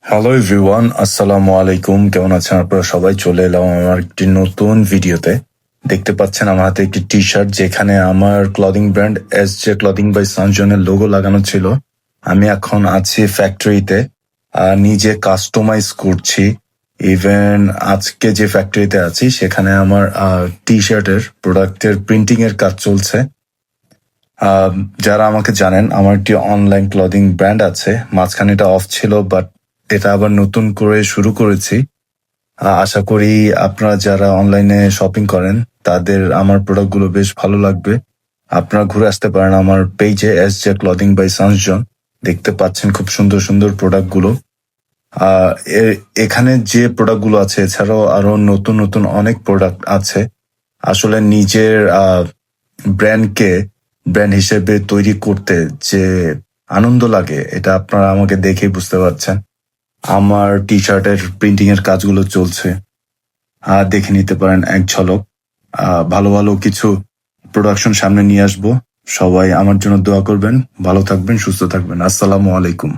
Hello everyone, আসসালামু আলাইকুম। কেমন আছেন আপনারা সবাই? চলে এলাম আমার একটি নতুন ভিডিওতে। দেখতে পাচ্ছেন আমার হাতে একটি টি শার্ট, যেখানে আমার clothing brand SJ clothing by সঞ্জনের লোগো লাগানো ছিল। আমি এখন আছি ফ্যাক্টরিতে, নিজে কাস্টমাইজ করছি। ইভেন আজকে যে ফ্যাক্টরিতে আছি সেখানে আমার টি শার্টের প্রোডাক্টের প্রিন্টিং এর কাজ চলছে। যারা আমাকে জানেন, আমার একটি অনলাইন ক্লদিং ব্র্যান্ড আছে। মাঝখানে এটা অফ ছিল, বাট এটা আবার নতুন করে শুরু করেছি। আশা করি আপনারা যারা অনলাইনে শপিং করেন তাদের আমার প্রোডাক্টগুলো বেশ ভালো লাগবে। আপনারা ঘুরে আসতে পারেন আমার পেজে SJ ক্লদিং বাই সঞ্জন। দেখতে পাচ্ছেন খুব সুন্দর সুন্দর প্রোডাক্টগুলো। এখানে যে প্রোডাক্টগুলো আছে, এছাড়াও আরো নতুন নতুন অনেক প্রোডাক্ট আছে। আসলে নিজের ব্র্যান্ডকে ব্র্যান্ড হিসেবে তৈরি করতে যে আনন্দ লাগে, এটা আপনারা আমাকে দেখেই বুঝতে পারছেন। আমার টি শার্টের প্রিন্টিং এর কাজগুলো চলছে, দেখে নিতে পারেন এক ঝলক। ভালো ভালো কিছু প্রোডাকশন সামনে নিয়ে আসবো। সবাই আমার জন্য দোয়া করবেন। ভালো থাকবেন, সুস্থ থাকবেন। আসসালামু আলাইকুম।